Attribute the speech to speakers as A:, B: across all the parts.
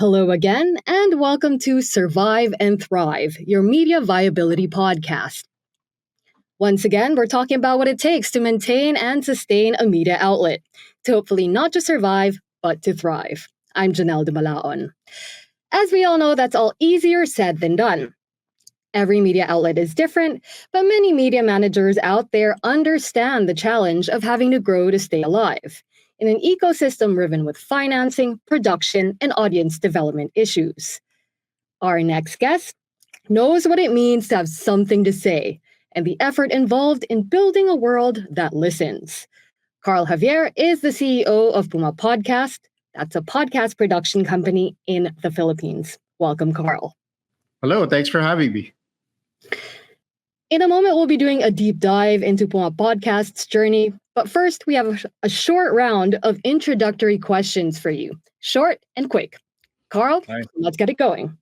A: Hello again, and welcome to Survive and Thrive, your media viability podcast. Once again, we're talking about what it takes to maintain and sustain a media outlet, to hopefully not just survive, but to thrive. I'm Janelle de Malaon. As we all know, that's all easier said than done. Every media outlet is different, but many media managers out there understand the challenge of having to grow to stay alive in an ecosystem riven with financing, production, and audience development issues. Our next guest knows what it means to have something to say and the effort involved in building a world that listens. Carl Javier is the CEO of PumaPodcast. That's a podcast production company in the Philippines. Welcome, Carl.
B: Hello, thanks for having me.
A: In a moment, we'll be doing a deep dive into PumaPodcast's journey. But first, we have a short round of introductory questions for you. Short and quick. Carl,
B: Hi.
A: let's get it going.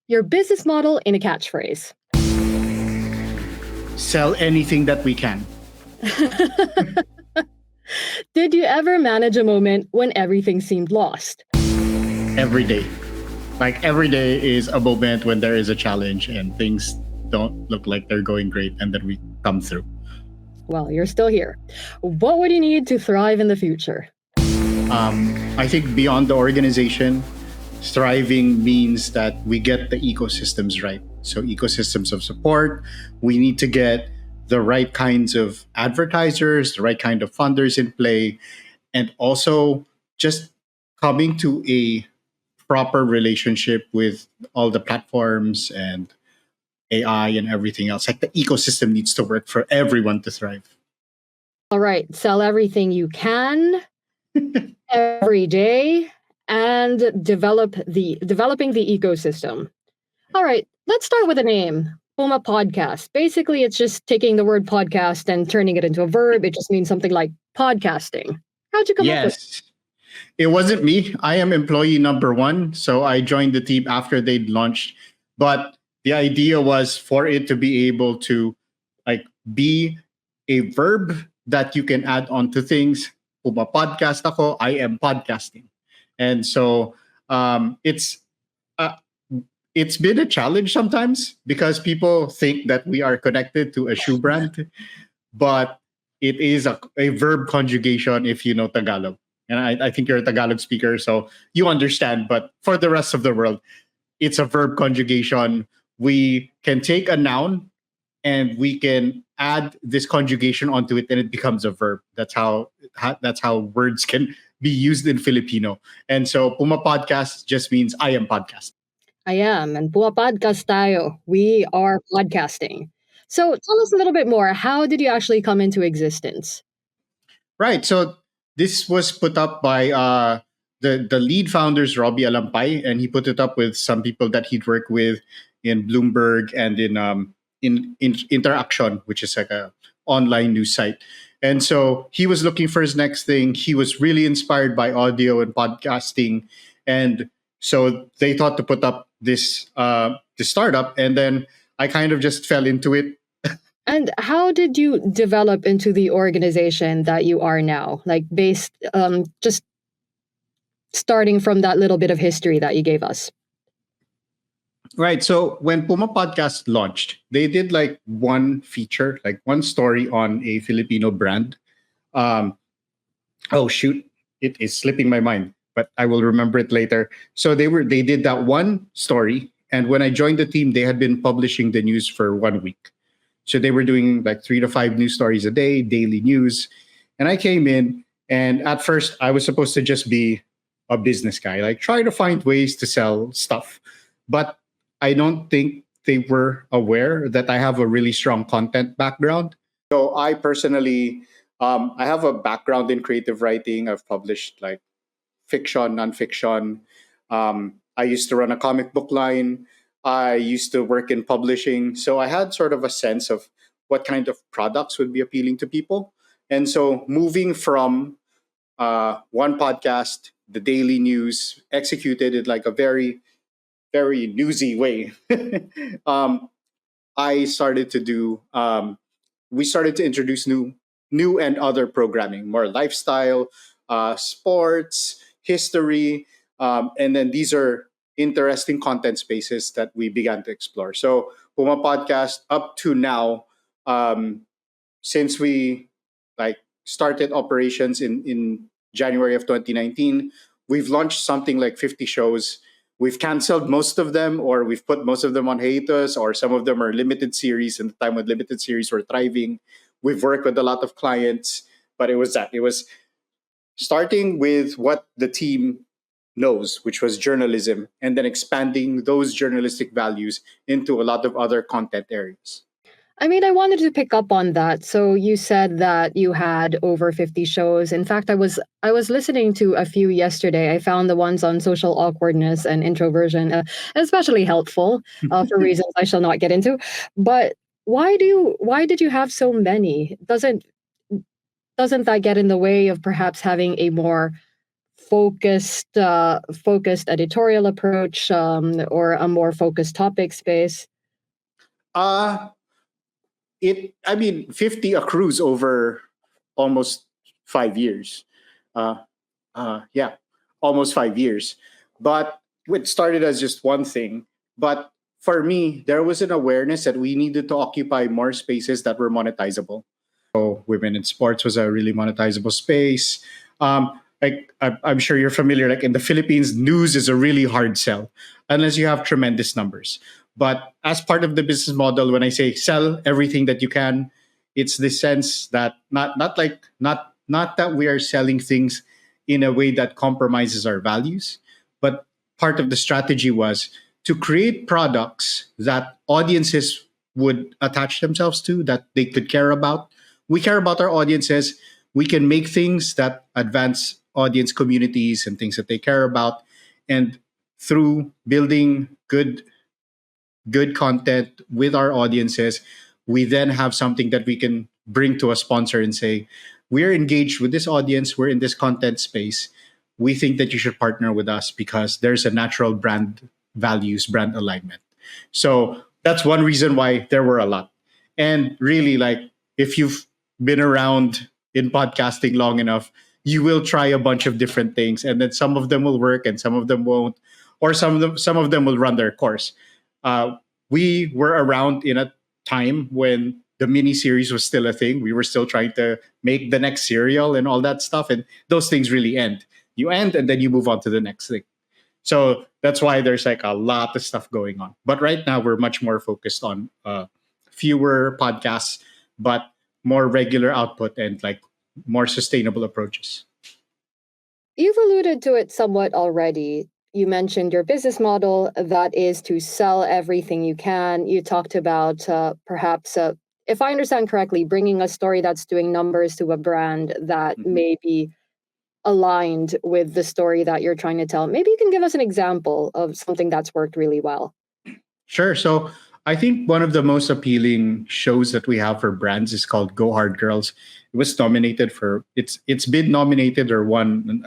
A: Your business model in a catchphrase.
B: Sell anything that we can.
A: Did you ever manage a moment when everything seemed lost?
B: Every day. Like every day is a moment when there is a challenge and things don't look like they're going great, and then we come through.
A: Well, you're still here. What would you need to thrive in the future?
B: I think beyond the organization, thriving means that we get the ecosystems right. So ecosystems of support, we need to get the right kinds of advertisers, the right kind of funders in play, and also just coming to a proper relationship with all the platforms and AI and everything else. Like the ecosystem needs to work for everyone to thrive.
A: All right, sell everything you can every day and developing the ecosystem. All right, let's start with a name. PumaPodcast. Basically, it's just taking the word podcast and turning it into a verb. It just means something like podcasting. How'd you come up with it?
B: Yes. It wasn't me. I am employee number one. So I joined the team after they'd launched. But the idea was for it to be able to be a verb that you can add on to things. Pumapodcast ako, I am podcasting. And so it's been a challenge sometimes because people think that we are connected to a shoe brand, but it is a verb conjugation if you know Tagalog. And I think you're a Tagalog speaker, so you understand. But for the rest of the world, it's a verb conjugation. We can take a noun and we can add this conjugation onto it, and it becomes a verb. That's how words can be used in Filipino. And so Puma Podcast just means I am podcast.
A: I am, and PumaPodcast tayo. We are podcasting. So tell us a little bit more. How did you actually come into existence?
B: Right. So this was put up by the lead founders, Robbie Alampay, and he put it up with some people that he'd worked with in Bloomberg and in Interaction, which is like a online news site. And so he was looking for his next thing. He was really inspired by audio and podcasting, and so they thought to put up this startup, and then I kind of just fell into it.
A: And how did you develop into the organization that you are now? Like based, just starting from that little bit of history that you gave us.
B: Right. So when Puma Podcast launched, they did like one feature, like one story on a Filipino brand. Oh shoot, it is slipping my mind, but I will remember it later. So they did that one story, and when I joined the team, they had been publishing the news for 1 week. So they were doing like 3 to 5 news stories a day, daily news. And I came in, and at first I was supposed to just be a business guy, like try to find ways to sell stuff. But I don't think they were aware that I have a really strong content background. So I personally, I have a background in creative writing. I've published like fiction, nonfiction. I used to run a comic book line. I used to work in publishing. So I had sort of a sense of what kind of products would be appealing to people. And so moving from one podcast, the daily news, executed in like a very, very newsy way. I started to do, we started to introduce new and other programming, more lifestyle, sports, history. And then these are interesting content spaces that we began to explore. So Puma Podcast up to now, um, since we like started operations in January of 2019, we've launched something like 50 shows. We've canceled most of them, or we've put most of them on hiatus, or some of them are limited series. And the time when limited series were thriving, we've worked with a lot of clients. But it was starting with what the team knows, which was journalism, and then expanding those journalistic values into a lot of other content areas.
A: I mean, I wanted to pick up on that. So you said that you had over 50 shows. In fact, I was listening to a few yesterday. I found the ones on social awkwardness and introversion especially helpful for reasons I shall not get into. But why did you have so many? Doesn't that get in the way of perhaps having a more focused editorial approach, or a more focused topic space?
B: Uh I mean, 50 accrues over almost 5 years. Uh, yeah, almost 5 years. But it started as just one thing. But for me, there was an awareness that we needed to occupy more spaces that were monetizable. So women in sports was a really monetizable space. I'm sure you're familiar. Like in the Philippines, news is a really hard sell unless you have tremendous numbers. But as part of the business model, when I say sell everything that you can, it's the sense that not that we are selling things in a way that compromises our values, but part of the strategy was to create products that audiences would attach themselves to, that they could care about. We care about our audiences. We can make things that advance audience communities and things that they care about. And through building good content with our audiences, we then have something that we can bring to a sponsor and say, we're engaged with this audience, we're in this content space. We think that you should partner with us because there's a natural brand values, brand alignment. So that's one reason why there were a lot. And really, like, if you've been around in podcasting long enough, you will try a bunch of different things, and then some of them will work and some of them won't, or some of them will run their course. uh, we were around in a time when the mini series was still a thing. We were still trying to make the next serial and all that stuff, and those things really end. You end, and then you move on to the next thing. So that's why there's like a lot of stuff going on. But right now, we're much more focused on fewer podcasts, but more regular output and like more sustainable approaches.
A: You've alluded to it somewhat already. You mentioned your business model that is to sell everything you can. You talked about perhaps, if I understand correctly, bringing a story that's doing numbers to a brand that
B: Mhm.
A: may be aligned with the story that you're trying to tell. Maybe you can give us an example of something that's worked really well.
B: Sure. So I think one of the most appealing shows that we have for brands is called Go Hard Girls. It was nominated for it's been nominated or won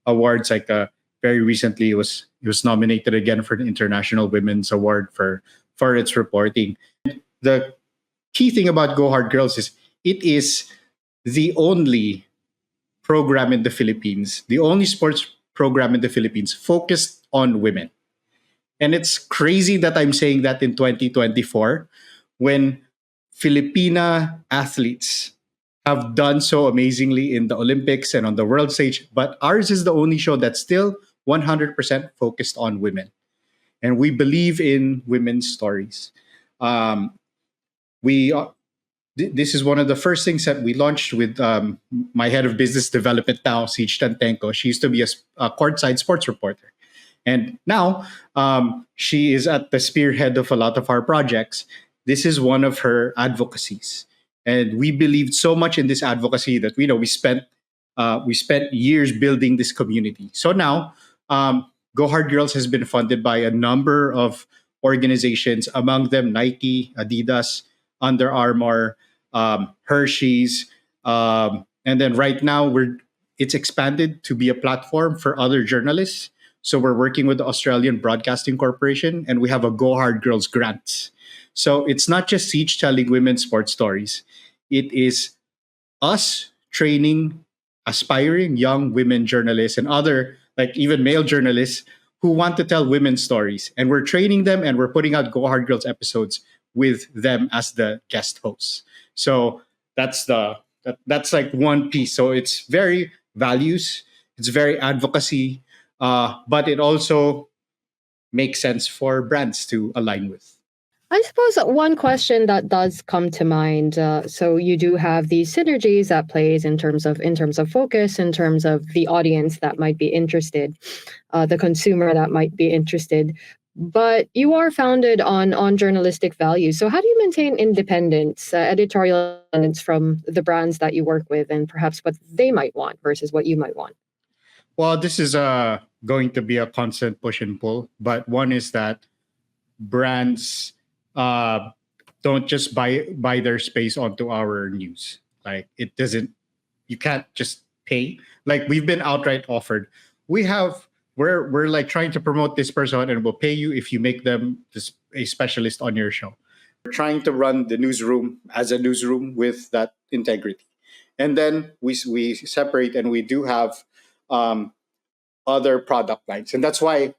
B: awards like very recently. It was nominated again for the International Women's Award for its reporting. The key thing about Go Hard Girls is it is the only program in the Philippines, the only sports program in the Philippines focused on women. And it's crazy that I'm saying that in 2024 when Filipina athletes have done so amazingly in the Olympics and on the world stage, but ours is the only show that's still 100% focused on women. And we believe in women's stories. Um, we this is one of the first things that we launched with my head of business development now, Siege Tantenko. She used to be a courtside sports reporter. And now she is at the spearhead of a lot of our projects. This is one of her advocacies. And we believed so much in this advocacy that we spent years building this community. So now, Go Hard Girls has been funded by a number of organizations, among them Nike, Adidas, Under Armour, Hershey's, and then right now it's expanded to be a platform for other journalists. So we're working with the Australian Broadcasting Corporation, and we have a Go Hard Girls grants. So it's not just Siege telling women's sports stories; it is us training aspiring young women journalists and other like even male journalists who want to tell women's stories, and we're training them, and we're putting out Go Hard Girls episodes with them as the guest hosts. So that's like one piece. So it's very values, it's very advocacy, but it also makes sense for brands to align with.
A: I suppose one question that does come to mind. So you do have these synergies that plays in terms of focus, in terms of the audience that might be interested, the consumer that might be interested. But you are founded on journalistic values. So how do you maintain independence, editorial independence from the brands that you work with, and perhaps what they might want versus what you might want?
B: Well, this is going to be a constant push and pull, but one is that brands uh, don't just buy their space onto our news. Like it doesn't, you can't just pay. Like we've been outright offered. We have we're like trying to promote this person and we'll pay you if you make them a specialist on your show. We're trying to run the newsroom as a newsroom with that integrity, and then we separate and we do have um, other product lines, and that's why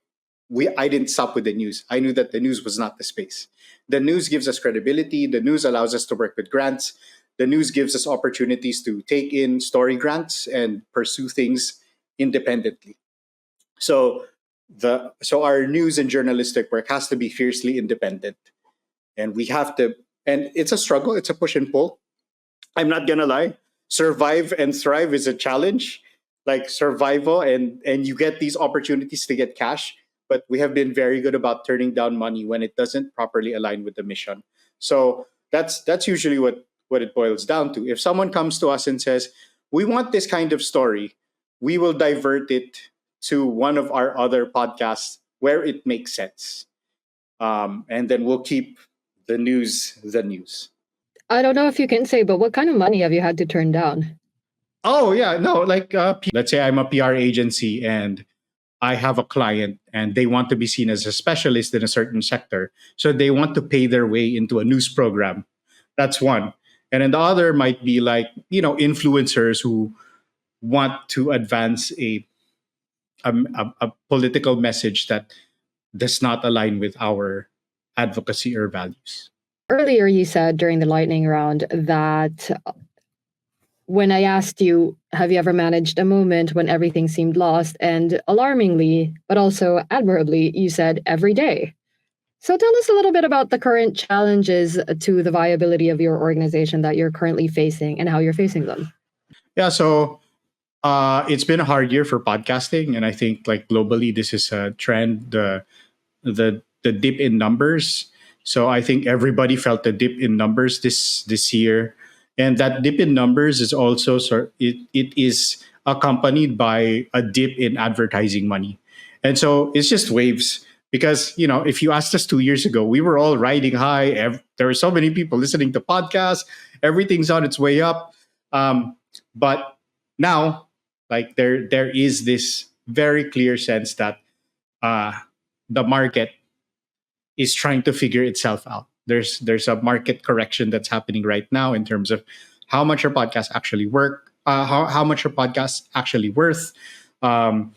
B: we I didn't stop with the news. I knew that the news was not the space. The news gives us credibility. The news allows us to work with grants. The news gives us opportunities to take in story grants and pursue things independently. So so our news and journalistic work has to be fiercely independent, and we have to. And it's a struggle. It's a push and pull. I'm not gonna lie. Survive and thrive is a challenge. Like survival, and you get these opportunities to get cash, but we have been very good about turning down money when it doesn't properly align with the mission. So that's usually what it boils down to. If someone comes to us and says, "We want this kind of story," we will divert it to one of our other podcasts where it makes sense, and then we'll keep the news the news.
A: I don't know if you can say, but what kind of money have you had to turn down?
B: Oh yeah, no, like let's say I'm a PR agency and I have a client and they want to be seen as a specialist in a certain sector, so they want to pay their way into a news program. That's one, and then the other might be like influencers who want to advance a political message that does not align with our advocacy or values.
A: Earlier, you said during the lightning round that when I asked you, have you ever managed a moment when everything seemed lost? And alarmingly, but also admirably, you said every day. So tell us a little bit about the current challenges to the viability of your organization that you're currently facing and how you're facing them.
B: Yeah, so it's been a hard year for podcasting, and I think like globally, this is a trend. The dip in numbers. So I think everybody felt the dip in numbers this year, and that dip in numbers is also it is accompanied by a dip in advertising money, and so it's just waves. Because if you asked us 2 years ago, we were all riding high. There were so many people listening to podcasts. Everything's on its way up, but now, like there is this very clear sense that uh, the market is trying to figure itself out. There's a market correction that's happening right now in terms of how much our podcasts actually work, how much our podcasts actually worth, um,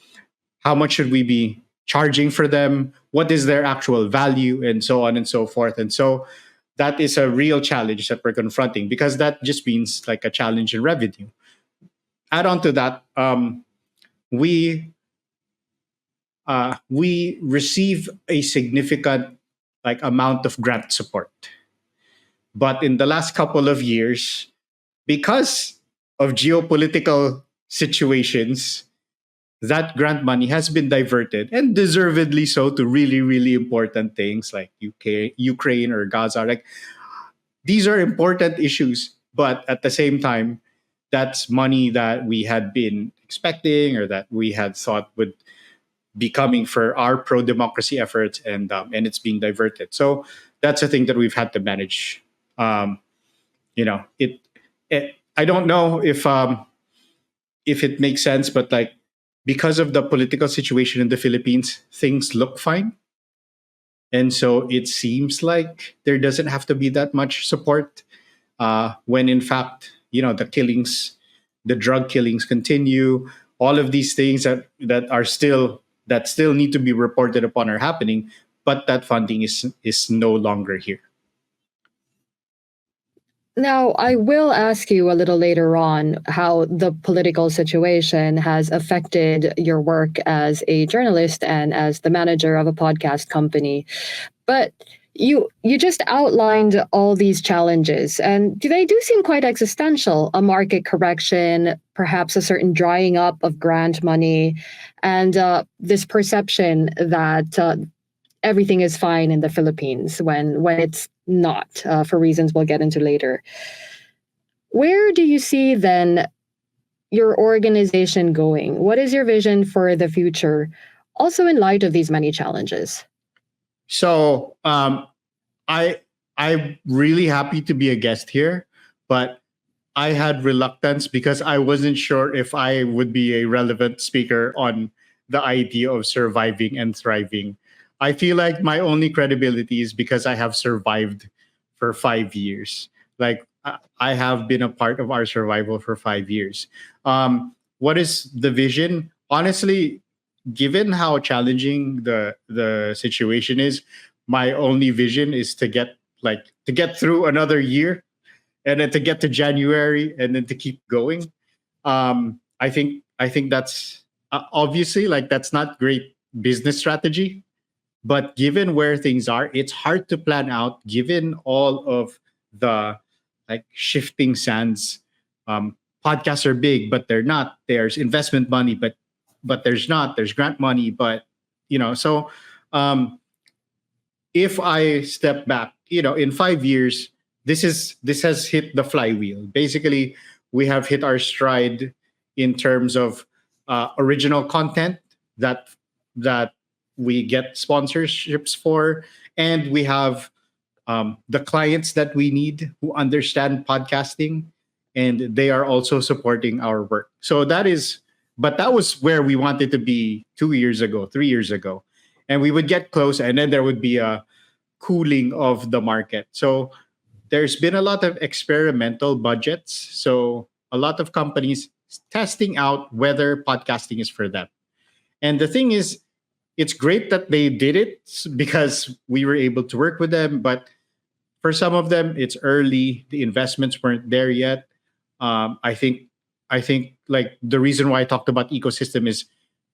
B: how much should we be charging for them, what is their actual value, and so on and so forth. And so that is a real challenge that we're confronting, because that just means like a challenge in revenue. Add on to that, we we receive a significant like amount of grant support. But in the last couple of years, because of geopolitical situations, that grant money has been diverted, and deservedly so, to really, really important things like Ukraine or Gaza. Like these are important issues, but at the same time, that's money that we had been expecting or that we had thought would be coming for our pro democracy efforts, and it's being diverted. So that's a thing that we've had to manage. Um, it I don't know if it makes sense, but like because of the political situation in the Philippines, things look fine, and so it seems like there doesn't have to be that much support. When in fact, the killings, the drug killings continue, all of these things that are still that still need to be reported upon are happening, but that funding is no longer here.
A: Now, I will ask you a little later on how the political situation has affected your work as a journalist and as the manager of a podcast company. But you just outlined all these challenges, and they do seem quite existential. A market correction, perhaps a certain drying up of grant money, and this perception that everything is fine in the Philippines when it's not, for reasons we'll get into later. Where do you see then your organization going? What is your vision for the future, also in light of these many challenges?
B: So I I'm really happy to be a guest here, but I had reluctance because I wasn't sure if I would be a relevant speaker on the idea of surviving and thriving. I feel like my only credibility is because I have survived for 5 years. Like I have been a part of our survival for 5 years. What is the vision? Honestly, given how challenging the situation is, my only vision is to get through another year, and then to get to January, and then to keep going. I think that's obviously, like, that's not great business strategy, but given where things are, it's hard to plan out given all of the, like, shifting sands. Podcasts are big, but they're not. There's investment money, but there's not. There's grant money, but so um, if I step back, in 5 years, this has hit the flywheel. Basically, we have hit our stride in terms of original content that that we get sponsorships for, and we have the clients that we need who understand podcasting, and they are also supporting our work. So but that was where we wanted to be 2 years ago, 3 years ago, and we would get close, and then there would be a cooling of the market. So there's been a lot of experimental budgets. So a lot of companies testing out whether podcasting is for them. And the thing is, it's great that they did it because we were able to work with them. But for some of them, it's early. The investments weren't there yet. I think like the reason why I talked about ecosystem is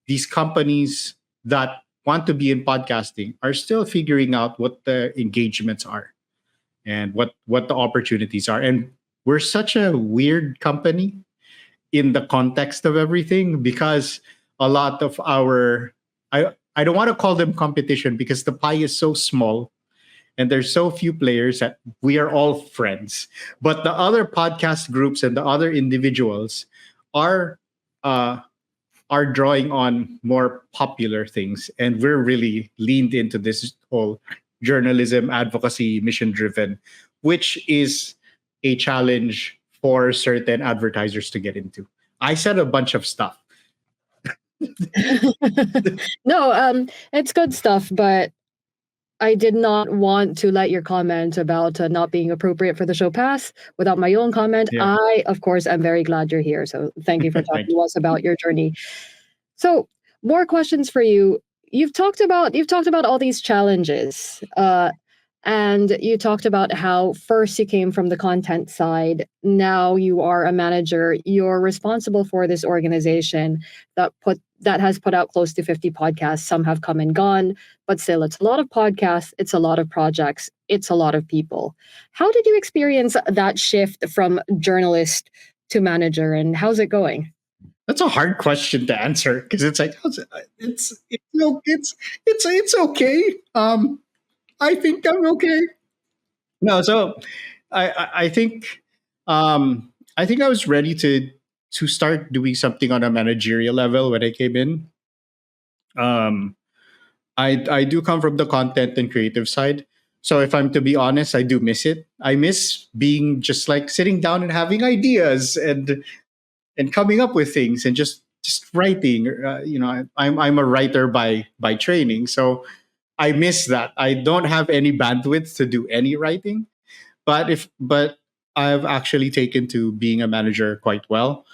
B: these companies that want to be in podcasting are still figuring out what the engagements are and what the opportunities are. And we're such a weird company in the context of everything because a lot of I don't want to call them competition because the pie is so small and there's so few players that we are all friends. But the other podcast groups and the other individuals are uh, are drawing on more popular things, and we're really leaned into this whole journalism, advocacy, mission driven, which is a challenge for certain advertisers to get into. I said a bunch of stuff.
A: No, it's good stuff, but I did not want to let your comment about not being appropriate for the show pass without my own comment.
B: Yeah.
A: I, of course, am very glad you're here. So thank you for talking
B: Thank you.
A: to us about your journey. So, more questions for you. You've talked about all these challenges, and you talked about how first you came from the content side. Now you are a manager. You're responsible for this organization that has put out close to 50 podcasts. Some have come and gone, but still, it's a lot of podcasts. It's a lot of projects. It's a lot of people. How did you experience that shift from journalist to manager, and how's it going?
B: That's a hard question to answer because it's like it's okay. I think I'm okay. No, so I think I think I was ready to start doing something on a managerial level when I came in. Um, I do come from the content and creative side. So if I'm to be honest, I do miss it. I miss being just like sitting down and having ideas and coming up with things and just writing. I'm a writer by training, so I miss that. I don't have any bandwidth to do any writing, but I've actually taken to being a manager quite well.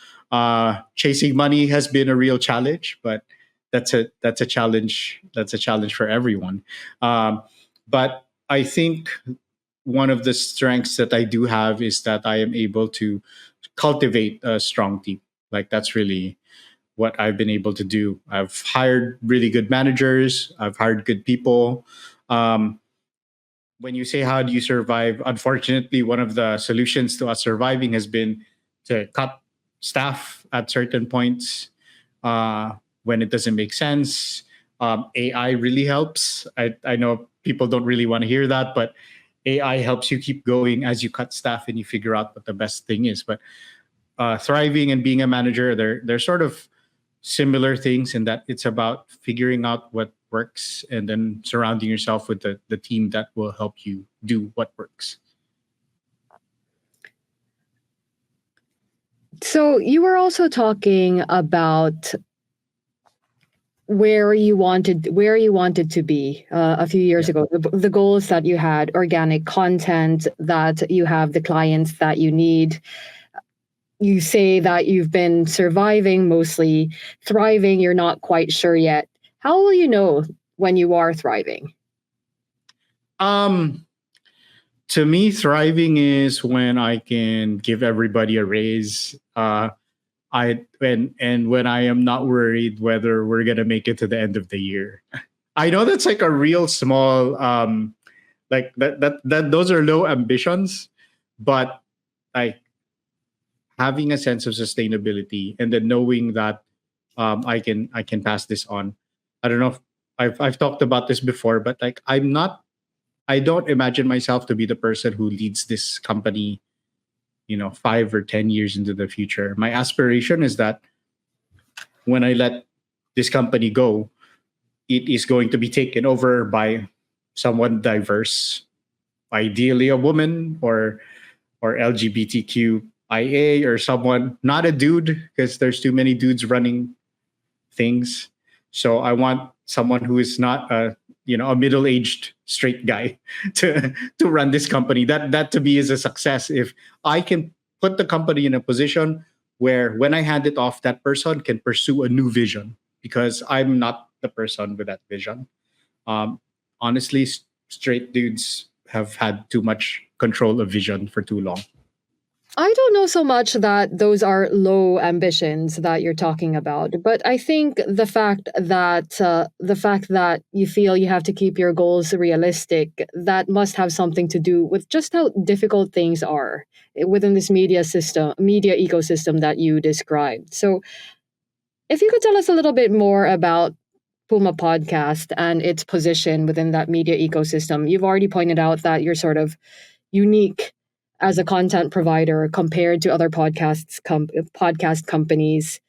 B: Chasing money has been a real challenge, but that's a challenge. That's a challenge for everyone. Um, but I think one of the strengths that I do have is that I am able to cultivate a strong team. Like that's really what I've been able to do. I've hired really good managers. I've hired good people. Um, when you say how do you survive, unfortunately, one of the solutions to us surviving has been to cut staff at certain points uh, when it doesn't make sense. AI really helps. I know people don't really want to hear that, but AI helps you keep going as you cut staff and you figure out what the best thing is. But thriving and being a manager, they're sort of similar things in that it's about figuring out what works and then surrounding yourself with the team that will help you do what works.
A: So you were also talking about where you wanted to be a few years
B: Yeah.
A: ago. The goals that you had, organic content, that you have the clients that you need. You say that you've been surviving, mostly thriving. You're not quite sure yet. How will you know when you are thriving?
B: Um, to me, thriving is when I can give everybody a raise. And when I am not worried whether we're gonna make it to the end of the year. I know that's like a real small like that those are low ambitions, but like having a sense of sustainability and then knowing that I can pass this on. I don't know if I've talked about this before, but like I don't imagine myself to be the person who leads this company, 5 or 10 years into the future. My aspiration is that when I let this company go, it is going to be taken over by someone diverse, ideally a woman or LGBTQIA or someone, not a dude, because there's too many dudes running things. So I want someone who is not a middle-aged straight guy to run this company. That to me is a success if I can put the company in a position where when I hand it off, that person can pursue a new vision because I'm not the person with that vision. Um, honestly, straight dudes have had too much control of vision for too long.
A: I don't know so much that those are low ambitions that you're talking about, but I think the fact that you feel you have to keep your goals realistic, that must have something to do with just how difficult things are within this media ecosystem that you described. So, if you could tell us a little bit more about Puma Podcast and its position within that media ecosystem. You've already pointed out that you're sort of unique as a content provider compared to other podcast companies.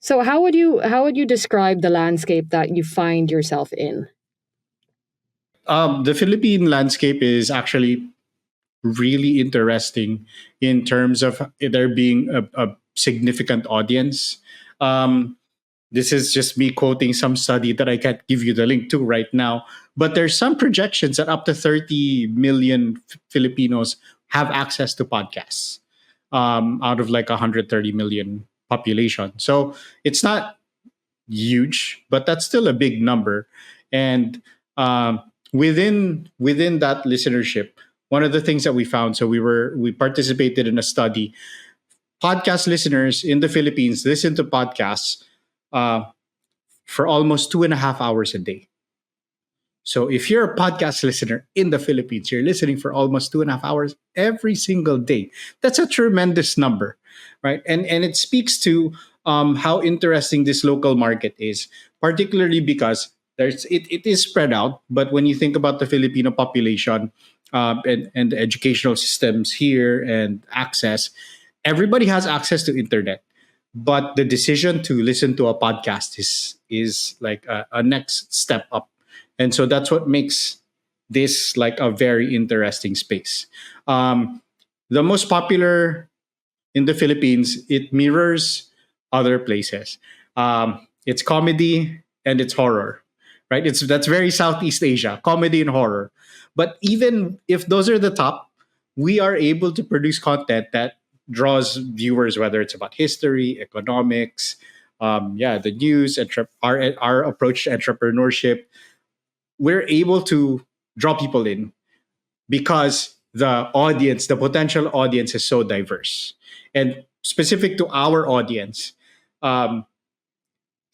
A: So how would you describe the landscape that you find yourself in?
B: The Philippine landscape is actually really interesting in terms of there being a significant audience. Um, this is just me quoting some study that I can't give you the link to right now, but there's some projections that up to 30 million Filipinos have access to podcasts out of like 130 million population. So it's not huge, but that's still a big number. And within that listenership, one of the things that we found, so we participated in a study. Podcast listeners in the Philippines listen to podcasts uh, for almost 2.5 hours a day. So if you're a podcast listener in the Philippines, you're listening for almost 2.5 hours every single day. That's a tremendous number, right? And it speaks to how interesting this local market is, particularly because it is spread out. But when you think about the Filipino population and the educational systems here and access, everybody has access to internet. But the decision to listen to a podcast is like a next step up, and so that's what makes this like a very interesting space. Um, the most popular in the Philippines, it mirrors other places. It's comedy and it's horror, right? That's very Southeast Asia, comedy and horror. But even if those are the top, we are able to produce content that draws viewers, whether it's about history, economics, yeah, the news, our approach to entrepreneurship, we're able to draw people in because the potential audience is so diverse. And specific to our audience, um,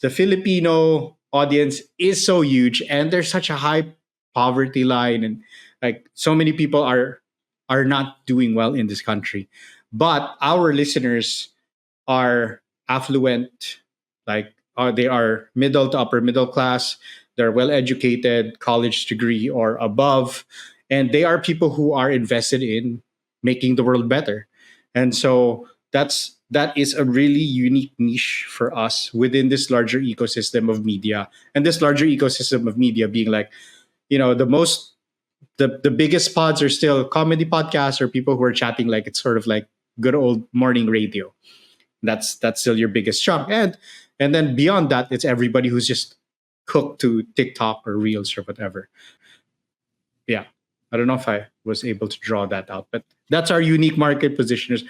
B: the Filipino audience is so huge, and there's such a high poverty line, and like so many people are not doing well in this country. But our listeners are affluent, like they are middle to upper middle class. They're well educated, college degree or above, and they are people who are invested in making the world better. And so that is a really unique niche for us within this larger ecosystem of media. And this larger ecosystem of media being like, the biggest pods are still comedy podcasts or people who are chatting like it's sort of like good old morning radio. That's still your biggest chunk. And then beyond that, it's everybody who's just hooked to TikTok or Reels or whatever. Yeah. I don't know if I was able to draw that out, but that's our unique market positioners.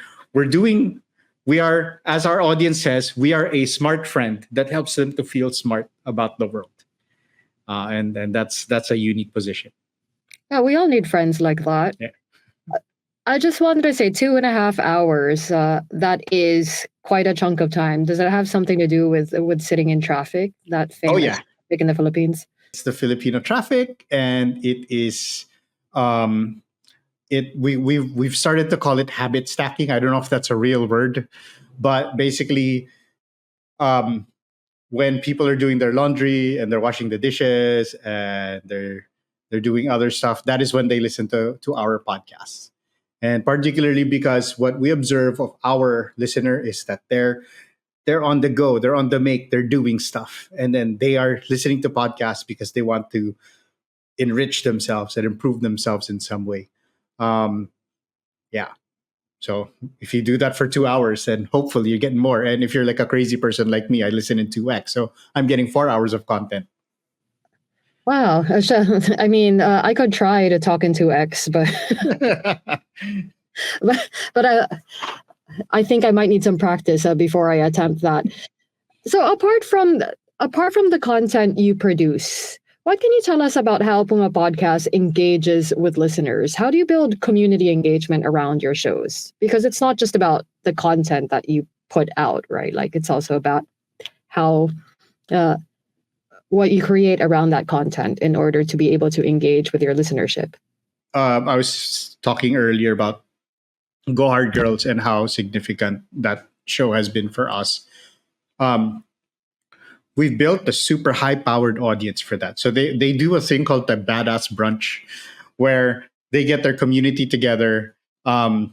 B: We are, as our audience says, we are a smart friend that helps them to feel smart about the world. And that's a unique position.
A: Yeah, we all need friends like that.
B: Yeah.
A: I just wanted to say 2.5 hours. That is quite a chunk of time. Does it have something to do with sitting in traffic? That
B: Oh
A: famous
B: yeah.
A: traffic in the Philippines.
B: It's the Filipino traffic, and it is um, we've started to call it habit stacking. I don't know if that's a real word, but basically, um, when people are doing their laundry and they're washing the dishes and they're doing other stuff, that is when they listen to our podcasts. And particularly because what we observe of our listener is that they're on the go, they're on the make, they're doing stuff, and then they are listening to podcasts because they want to enrich themselves and improve themselves in some way. Um, yeah. So if you do that for 2 hours, then hopefully you're getting more. And if you're like a crazy person like me, I listen in 2x. So I'm getting 4 hours of content.
A: Wow. I mean, I could try to talk into X, but but I think I might need some practice before I attempt that. So apart from the content you produce, what can you tell us about how Puma Podcast engages with listeners? How do you build community engagement around your shows? Because it's not just about the content that you put out, right? Like it's also about how uh, what you create around that content in order to be able to engage with your listenership.
B: I was talking earlier about Go Hard Girls and how significant that show has been for us. Um, we've built a super high powered audience for that. So they do a thing called the Badass Brunch, where they get their community together. And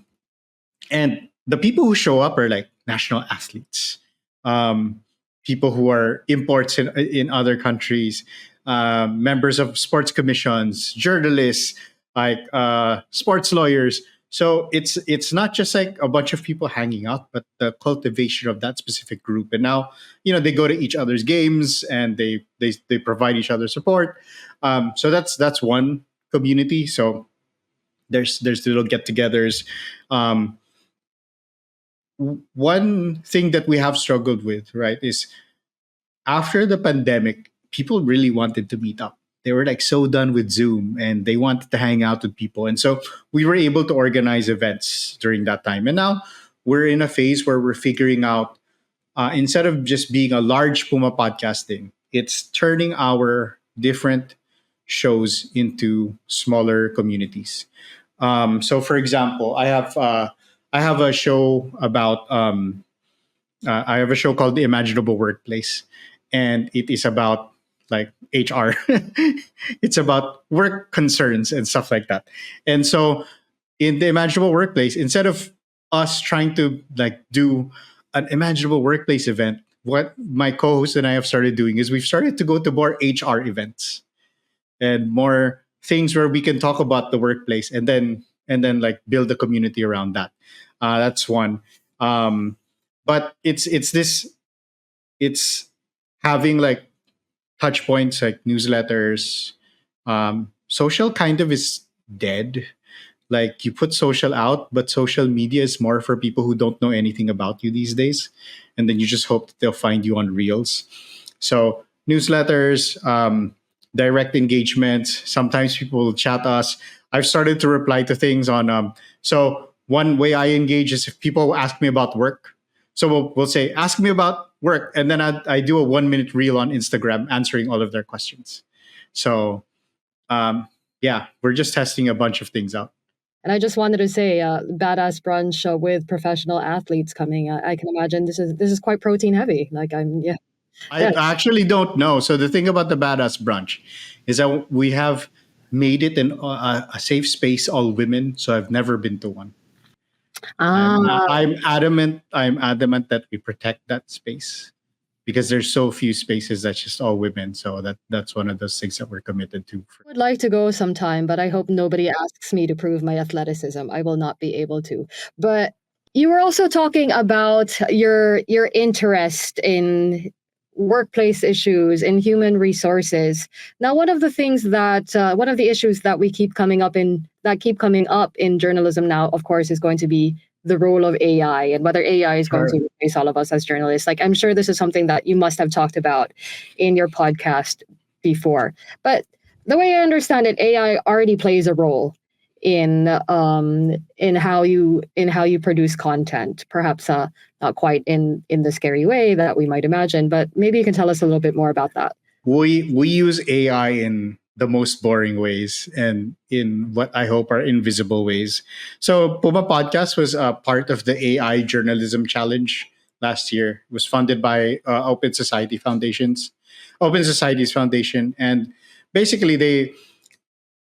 B: the people who show up are like national athletes, um, people who are imports in other countries, members of sports commissions, journalists, like sports lawyers. So it's not just like a bunch of people hanging out, but the cultivation of that specific group. And now, they go to each other's games and they provide each other support. So that's one community. So there's little get-togethers. Um, One thing that we have struggled with, right, is after the pandemic, people really wanted to meet up. They were like so done with Zoom and they wanted to hang out with people. And so we were able to organize events during that time. And now we're in a phase where we're figuring out, instead of just being a large Puma podcasting, it's turning our different shows into smaller communities. So, for example, I have a show about I have a show called The Imaginable Workplace, and it is about like HR. It's about work concerns and stuff like that. And so, in The Imaginable Workplace, instead of us trying to like do an imaginable workplace event, what my co-host and I have started doing is we've started to go to more HR events and more things where we can talk about the workplace and then like build a community around that. That's one. Um, but it's having like touch points like newsletters. Social kind of is dead. Like you put social out, but social media is more for people who don't know anything about you these days. and then you just hope that they'll find you on Reels. So newsletters, direct engagement. Sometimes people will chat us. I've started to reply to things on. So one way I engage is if people ask me about work. So we'll say, ask me about work, and then I do a 1 minute reel on Instagram answering all of their questions. So um, yeah, we're just testing a bunch of things out.
A: And I just wanted to say, badass brunch with professional athletes coming. I can imagine this is quite protein heavy. Like yeah,
B: I
A: yeah.
B: actually don't know. So the thing about the badass brunch is that we have made it a safe space, all women. So I've never been to one.
A: Ah,
B: I'm adamant. I'm adamant that we protect that space because there's so few spaces that's just all women. So that's one of those things that we're committed to.
A: would like to go sometime, but I hope nobody asks me to prove my athleticism. I will not be able to. But you were also talking about your interest in workplace issues in human resources. Now, one of the issues that we keep coming up in journalism now, of course, is going to be the role of AI and whether AI is going to
B: Sure.
A: replace all of us as journalists. Like, I'm sure this is something that you must have talked about in your podcast before. But the way I understand it, AI already plays a role in how you produce content. Perhaps not quite in the scary way that we might imagine, but maybe you can tell us a little bit more about that.
B: We use AI in the most boring ways and in what I hope are invisible ways. So Puma Podcast was a part of the AI Journalism Challenge last year. It was funded by Open Society's Foundation, and basically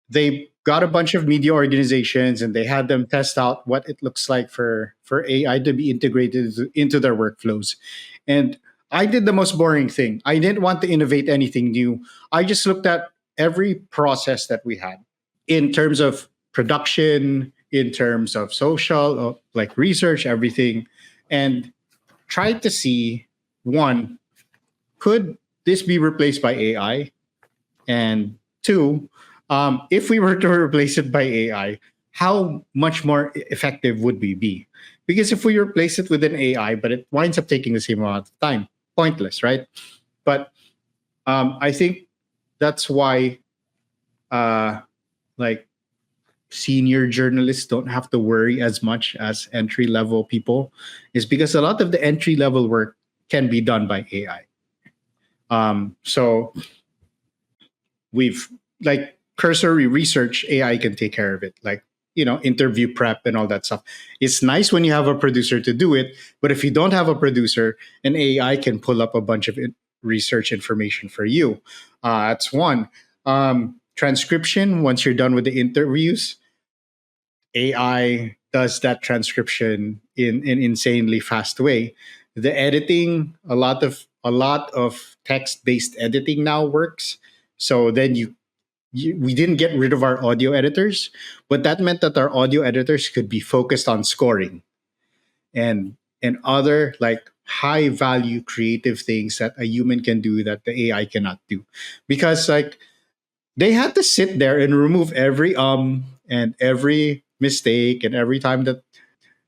B: they got a bunch of media organizations and they had them test out what it looks like for AI to be integrated into their workflows. And I did the most boring thing. I didn't want to innovate anything new. I just looked at every process that we had in terms of production, in terms of social, like research, everything, and tried to see one, could this be replaced by AI? And two, if we were to replace it by AI, how much more effective would we be? Because if we replace it with an AI, but it winds up taking the same amount of time, pointless, right? But I think that's why, uh, like, senior journalists don't have to worry as much as entry level people, is because a lot of the entry level work can be done by AI. So we've like cursory research, AI can take care of it, like, interview prep and all that stuff. It's nice when you have a producer to do it, but if you don't have a producer, an AI can pull up a bunch of research information for you. That's one. Transcription, once you're done with the interviews, AI does that transcription in an insanely fast way. The editing, a lot of text based editing now works. So then we didn't get rid of our audio editors, but that meant that our audio editors could be focused on scoring and other like high value creative things that a human can do that the AI cannot do. Because like they had to sit there and remove every and every mistake, and every time that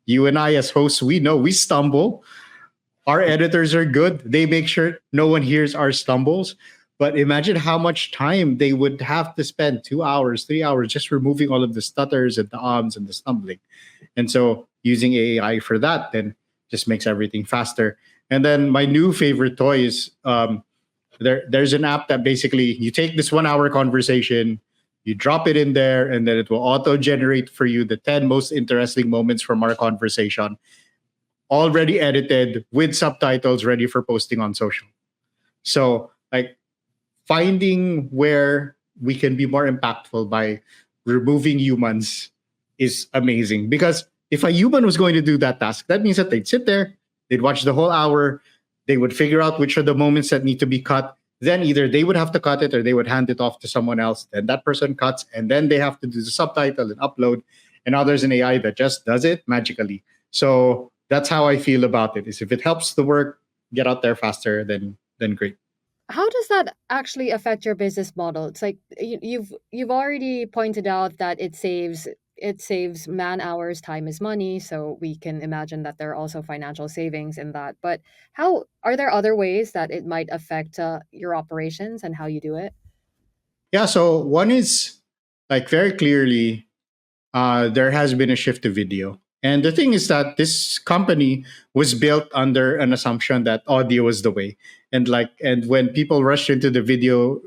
B: you and I as hosts, we know we stumble, our editors are good. They make sure no one hears our stumbles. But imagine how much time they would have to spend 2 hours, 3 hours just removing all of the stutters and the ums and the stumbling. And so using AI for that then just makes everything faster. And then my new favorite toy is there's an app that basically you take this 1 hour conversation, you drop it in there, and then it will auto generate for you the 10 most interesting moments from our conversation, already edited with subtitles ready for posting on social. So, like, finding where we can be more impactful by removing humans is amazing. Because if a human was going to do that task, that means that they'd sit there, they'd watch the whole hour, they would figure out which are the moments that need to be cut. Then either they would have to cut it or they would hand it off to someone else. Then that person cuts, and then they have to do the subtitle and upload. And now there's an AI that just does it magically. So that's how I feel about it. Is if it helps the work get out there faster, then great.
A: How does that actually affect your business model? It's like you've already pointed out that it saves man hours, time is money, so we can imagine that there are also financial savings in that. But how are there other ways that it might affect your operations and how you do it?
B: Yeah, so one is like very clearly there has been a shift to video. And the thing is that this company was built under an assumption that audio was the way. And when people rushed into the video,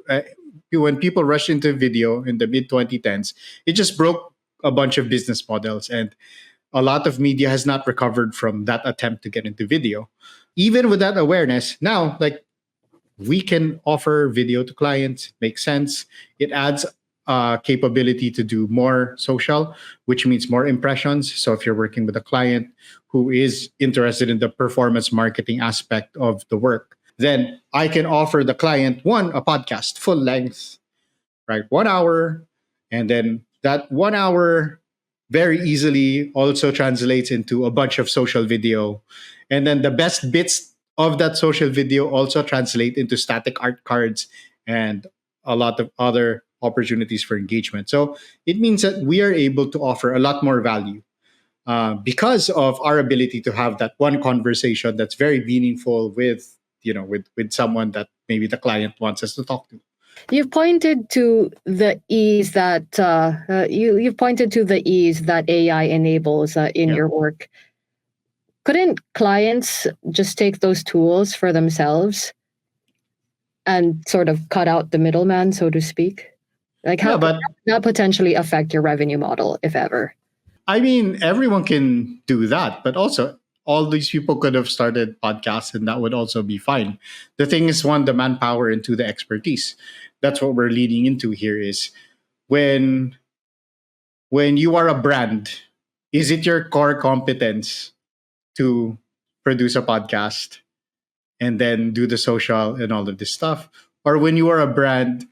B: when people rushed into video in the mid 2010s, it just broke a bunch of business models. And a lot of media has not recovered from that attempt to get into video. Even with that awareness, now like we can offer video to clients. It makes sense. It adds capability to do more social, which means more impressions. So if you're working with a client who is interested in the performance marketing aspect of the work, then I can offer the client one, a podcast, full length, right? 1 hour. And then that 1 hour very easily also translates into a bunch of social video. And then the best bits of that social video also translate into static art cards and a lot of other opportunities for engagement. So it means that we are able to offer a lot more value because of our ability to have that one conversation that's very meaningful with with someone that maybe the client wants us to talk to.
A: You've pointed to the ease that you've pointed to the ease that AI enables in
B: Yeah.
A: your work. Couldn't clients just take those tools for themselves and sort of cut out the middleman, so to speak? Like, how
B: Yeah,
A: could
B: but
A: that potentially affect your revenue model, if ever?
B: I mean, everyone can do that, but also all these people could have started podcasts and that would also be fine. The thing is, one, the manpower and two, the expertise. That's what we're leading into here is when you are a brand, is it your core competence to produce a podcast and then do the social and all of this stuff? Or when you are a brand,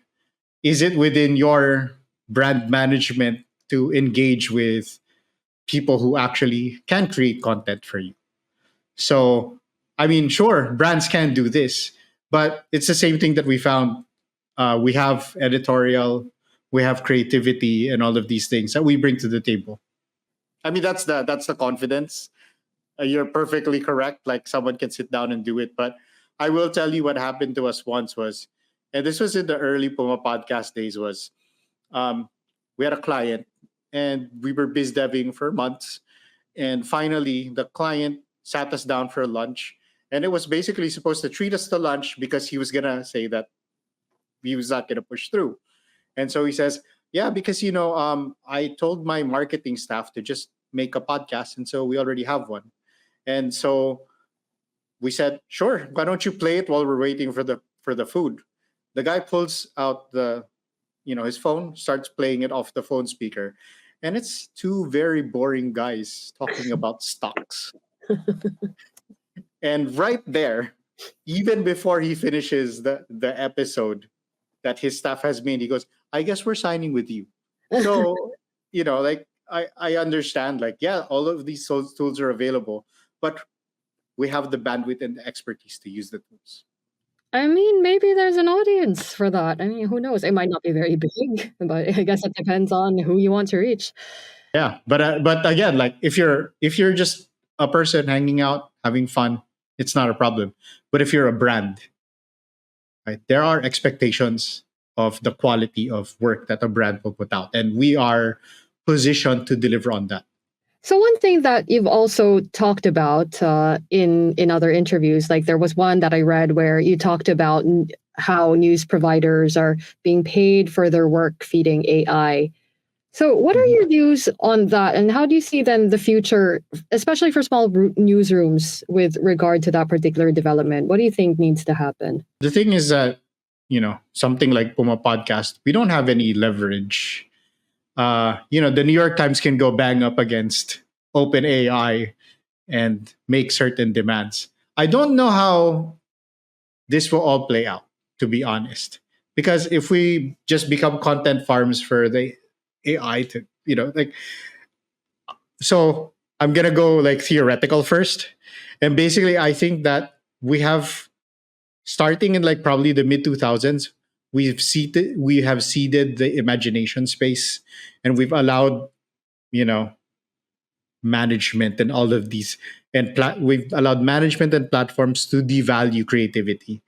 B: is it within your brand management to engage with people who actually can create content for you? So, I mean, sure, brands can do this, but it's the same thing that we found. We have editorial, we have creativity, and all of these things that we bring to the table. I mean, that's the confidence. You're perfectly correct. Like someone can sit down and do it, but I will tell you what happened to us once was, and this was in the early Puma podcast days. Was we had a client and we were biz deving for months, and finally the client sat us down for lunch, and it was basically supposed to treat us to lunch because he was gonna say that he was not gonna push through. And so he says, yeah, because I told my marketing staff to just make a podcast, and so we already have one. And so we said, sure, why don't you play it while we're waiting for the food? The guy pulls out his phone, starts playing it off the phone speaker, and it's two very boring guys talking about stocks. And right there, even before he finishes the episode that his staff has made, he goes, I guess we're signing with you. So, like I understand, like, yeah, all of these tools are available, but we have the bandwidth and the expertise to use the tools.
A: I mean, maybe there's an audience for that. I mean, who knows? It might not be very big, but I guess it depends on who you want to reach.
B: Yeah, but again, like if you're just a person hanging out having fun, it's not a problem. But if you're a brand, right, there are expectations of the quality of work that a brand will put out, and we are positioned to deliver on that.
A: So one thing that you've also talked about in other interviews, like there was one that I read where you talked about how news providers are being paid for their work feeding AI. So what are
B: Mhm.
A: your views on that, and how do you see then the future, especially for small newsrooms, with regard to that particular development? What do you think needs to happen?
B: The thing is that something like Puma Podcast, we don't have any leverage. The New York Times can go bang up against OpenAI and make certain demands. I don't know how this will all play out, to be honest. Because if we just become content farms for the AI to, like, so I'm going to go like theoretical first. And basically, I think that we have, starting in like probably the mid 2000s, we have seeded the imagination space, and we've allowed you know, management and all of these, and we've allowed management and platforms to devalue creativity.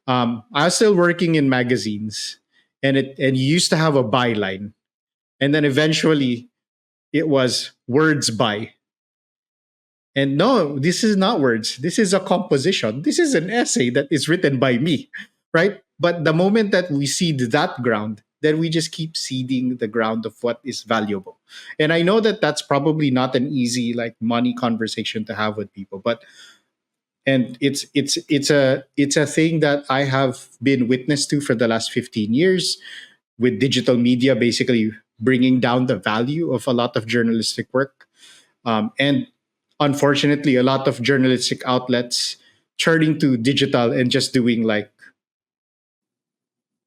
B: I was still working in magazines, and you used to have a byline, and then eventually it was words by. And no, this is not words. This is a composition. This is an essay that is written by me, right? But the moment that we seed that ground, then we just keep seeding the ground of what is valuable. And I know that that's probably not an easy like money conversation to have with people, but and it's a thing that I have been witness to for the last 15 years with digital media basically bringing down the value of a lot of journalistic work, and unfortunately, a lot of journalistic outlets turning to digital and just doing like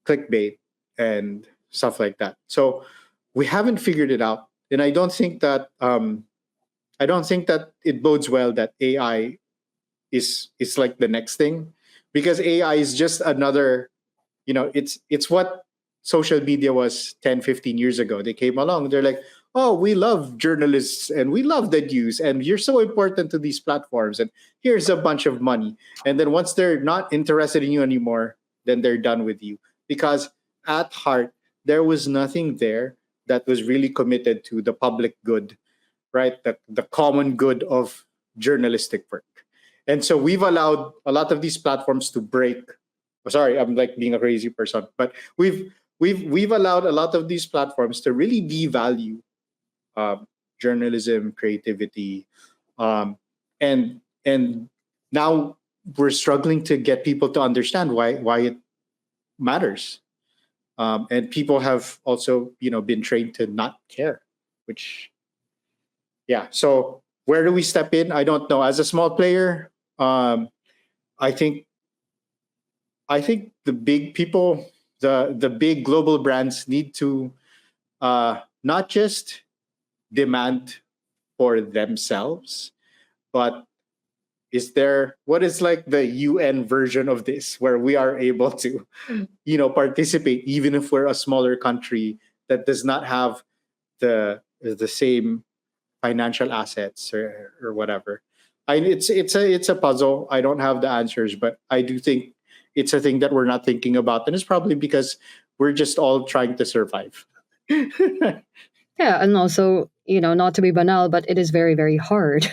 B: clickbait and stuff like that. So we haven't figured it out, and I don't think that it bodes well that AI is like the next thing, because AI is just another, it's what social media was 10, 15 years ago. They came along, they're like, oh, we love journalists and we love the news and you're so important to these platforms and here's a bunch of money. And then once they're not interested in you anymore, then they're done with you, because at heart there was nothing there that was really committed to the public good, right? The common good of journalistic work. And so we've allowed a lot of these platforms to break. Oh, sorry, I'm like being a crazy person, but we've allowed a lot of these platforms to really devalue um, journalism, creativity, and now we're struggling to get people to understand why it matters. And people have also been trained to not care, which, yeah. So where do we step in? I don't know. As a small player, I think the big people, the big global brands need to not just demand for themselves, but what is like the UN version of this, where we are able to participate even if we're a smaller country that does not have the same financial assets or whatever. It's a puzzle. I don't have the answers, but I do think it's a thing that we're not thinking about, and it's probably because we're just all trying to survive.
A: Yeah, and also, not to be banal, but it is very, very hard.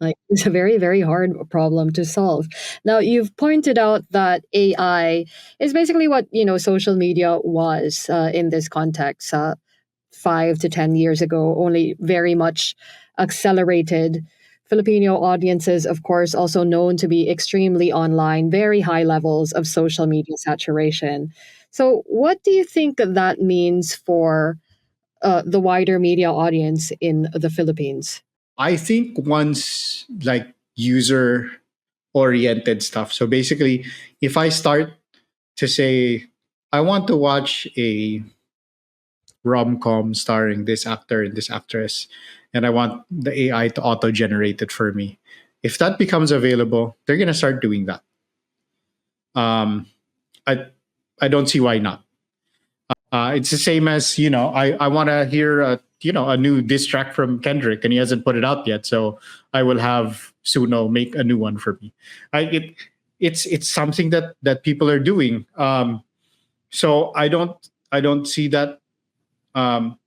A: Like, it's a very, very hard problem to solve. Now, you've pointed out that AI is basically what, social media was in this context 5 to 10 years ago, only very much accelerated. Filipino audiences, of course, also known to be extremely online, very high levels of social media saturation. So, what do you think that means for the wider media audience in the Philippines?
B: I think once like user oriented stuff. So basically, if I start to say I want to watch a rom com starring this actor and this actress, and I want the AI to auto generate it for me. If that becomes available, they're gonna start doing that. Um, I I don't see why not. It's the same as I want to hear a new diss track from Kendrick and he hasn't put it out yet, so I will have Suno make a new one for me. It's something that people are doing. So I don't see that. Um,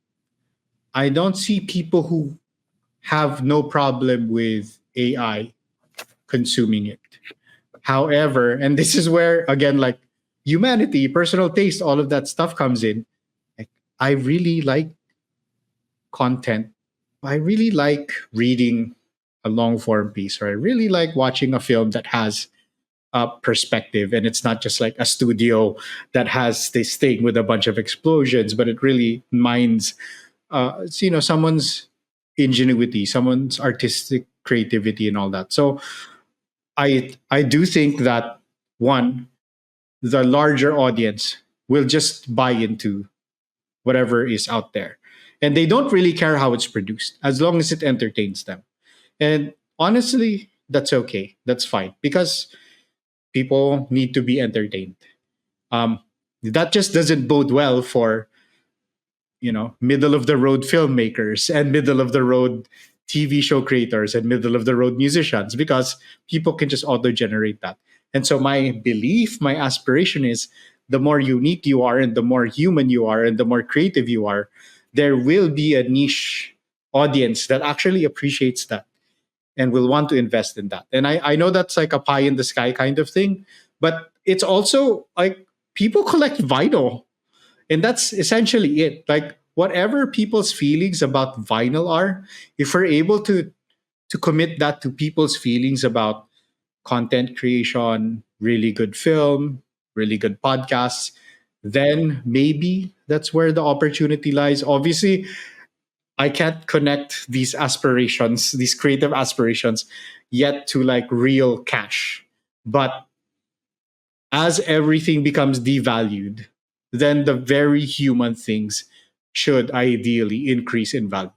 B: I don't see people who have no problem with AI consuming it. However, and this is where again, like humanity, personal taste, all of that stuff comes in. Like, I really like content. I really like reading a long form piece, or I really like watching a film that has a perspective and it's not just like a studio that has this thing with a bunch of explosions, but it really minds someone's ingenuity, someone's artistic creativity and all that. So I do think that one, the larger audience will just buy into whatever is out there. And they don't really care how it's produced as long as it entertains them. And honestly, that's okay. That's fine, because people need to be entertained. Um, that just doesn't bode well for middle of the road filmmakers and middle of the road TV show creators and middle of the road musicians, because people can just auto generate that. And so my belief, my aspiration is, the more unique you are and the more human you are and the more creative you are, there will be a niche audience that actually appreciates that and will want to invest in that. And I know that's like a pie in the sky kind of thing, but it's also like people collect vinyl, and that's essentially it. Like whatever people's feelings about vinyl are, if we're able to commit that to people's feelings about content creation, really good film, really good podcasts, then maybe that's where the opportunity lies. Obviously, I can't connect these aspirations, these creative aspirations, yet to like real cash. But as everything becomes devalued, then the very human things should ideally increase in value.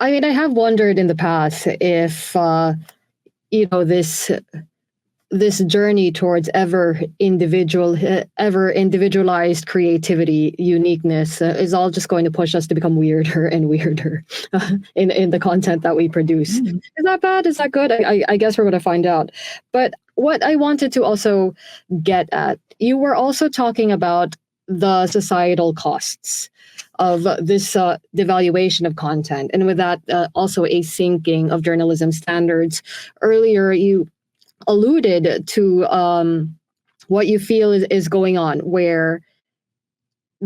A: I mean, I have wondered in the past if this journey towards ever individualized creativity, uniqueness is all just going to push us to become weirder and weirder in the content that we produce. Is that bad? Is that good? I guess we're going to find out. But what I wanted to also get at, you were also talking about the societal costs of this devaluation of content, and with that also a sinking of journalism standards. Earlier, you alluded to what you feel is going on, where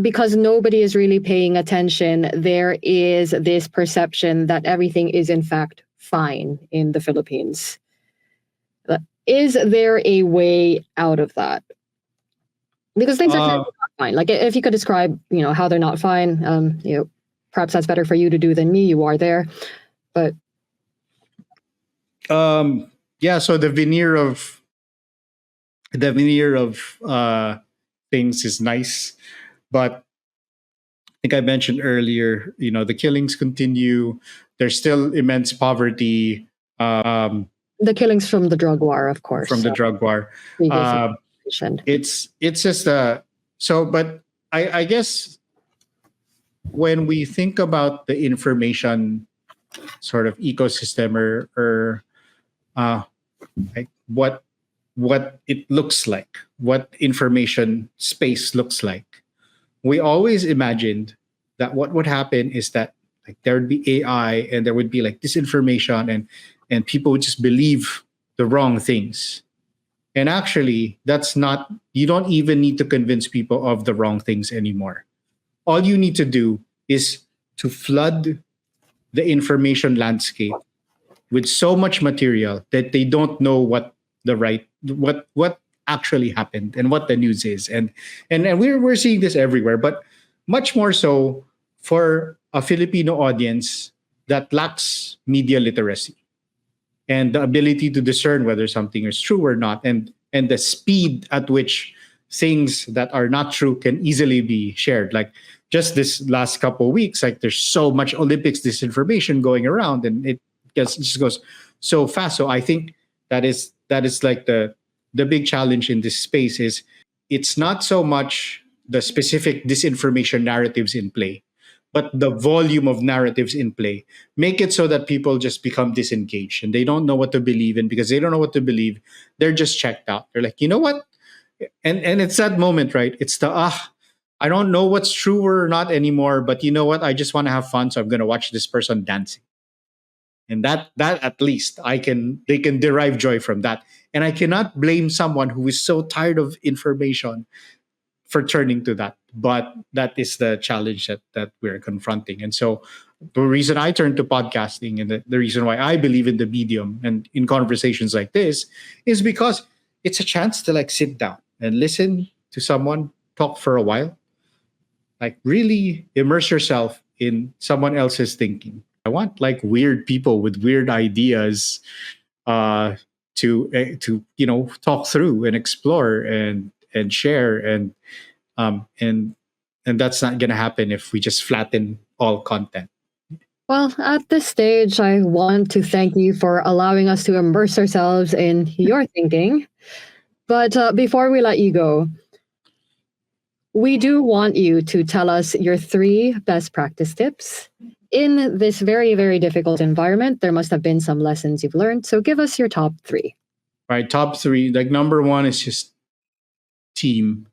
A: because nobody is really paying attention, there is this perception that everything is in fact fine in the Philippines. Is there a way out of that? Because things are clearly not fine. Like if you could describe, how they're not fine, perhaps that's better for you to do than me. You are there, but
B: yeah. So the veneer of things is nice, but I think I mentioned earlier, the killings continue. There's still immense poverty.
A: The killings from the drug war, of course.
B: From the drug war. It's just but I guess when we think about the information sort of ecosystem or like what it looks like, what information space looks like, we always imagined that what would happen is that like there would be AI and there would be like disinformation and people would just believe the wrong things. And actually, that's not, you don't even need to convince people of the wrong things anymore. All you need to do is to flood the information landscape with so much material that they don't know what actually happened and what the news is. And we're seeing this everywhere, but much more so for a Filipino audience that lacks media literacy and the ability to discern whether something is true or not, and the speed at which things that are not true can easily be shared. Like just this last couple of weeks, like there's so much Olympics disinformation going around, and it just goes so fast. So I think that is like the big challenge in this space is it's not so much the specific disinformation narratives in play, but the volume of narratives in play make it so that people just become disengaged and they don't know what to believe in. Because they don't know what to believe, they're just checked out. They're like, you know what? And it's that moment, right? It's the I don't know what's true or not anymore, but you know what? I just want to have fun, so I'm going to watch this person dancing. And that at least they can derive joy from that. And I cannot blame someone who is so tired of information for turning to that. But that is the challenge that we're confronting. And so the reason I turned to podcasting and the reason why I believe in the medium and in conversations like this is because it's a chance to like sit down and listen to someone talk for a while. Like really immerse yourself in someone else's thinking. I want like weird people with weird ideas to talk through and explore and share and that's not going to happen if we just flatten all content.
A: Well, at this stage, I want to thank you for allowing us to immerse ourselves in your thinking. But before we let you go, We do want you to tell us your 3 best practice tips. In this very, very difficult environment, there must have been some lessons you've learned. So give us your top 3.
B: Right, top 3. Like number 1 is just team.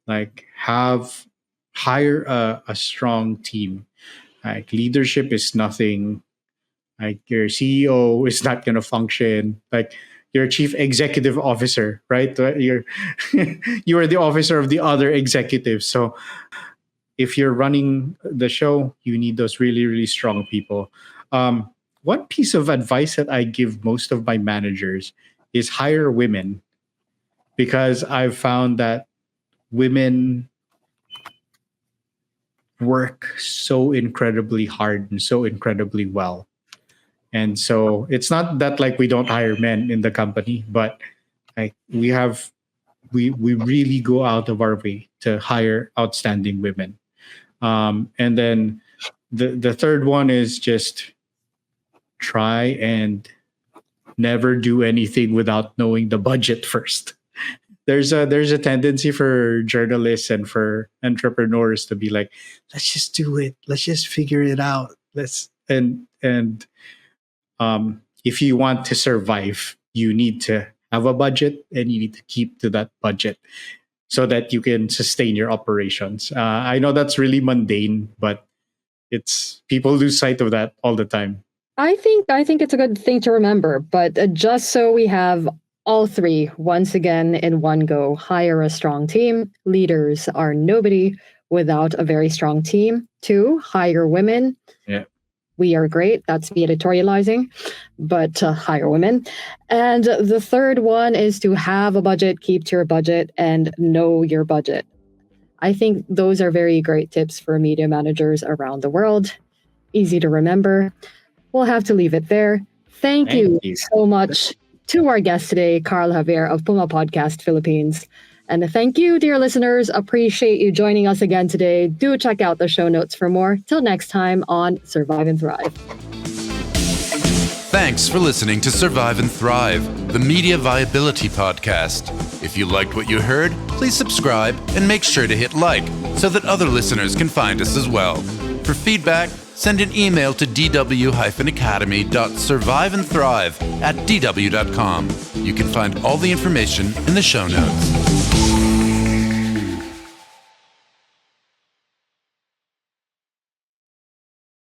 B: Like hire a strong team. Like leadership is nothing. Like your CEO is not going to function. Like your chief executive officer, right? You're you are the officer of the other executives. So if you're running the show, you need those really, really strong people. One piece of advice that I give most of my managers is hire women, because I've found that women work so incredibly hard and so incredibly well. And so it's not that like we don't hire men in the company, but like we really go out of our way to hire outstanding women. And then the third one is just try and never do anything without knowing the budget first. There's a tendency for journalists and for entrepreneurs to be like, let's just do it, let's just figure it out, let's and if you want to survive, you need to have a budget and you need to keep to that budget so that you can sustain your operations. I know that's really mundane, but it's people lose sight of that all the time.
A: I think it's a good thing to remember, but just so we have all 3 once again in one go: hire a strong team. Leaders are nobody without a very strong team. 2, hire women.
B: Yeah.
A: We are great. That's me editorializing, but hire women. And the third one is to have a budget, keep to your budget, and know your budget. I think those are very great tips for media managers around the world. Easy to remember. We'll have to leave it there. Thank you so much to our guest today, Carl Javier of PumaPodcast Philippines. And thank you, dear listeners. Appreciate you joining us again today. Do check out the show notes for more. Till next time on Survive and Thrive.
C: Thanks for listening to Survive and Thrive, the Media Viability Podcast. If you liked what you heard, please subscribe and make sure to hit like so that other listeners can find us as well. For feedback, send an email to dw-academy.surviveandthrive@dw.com. You can find all the information in the show notes.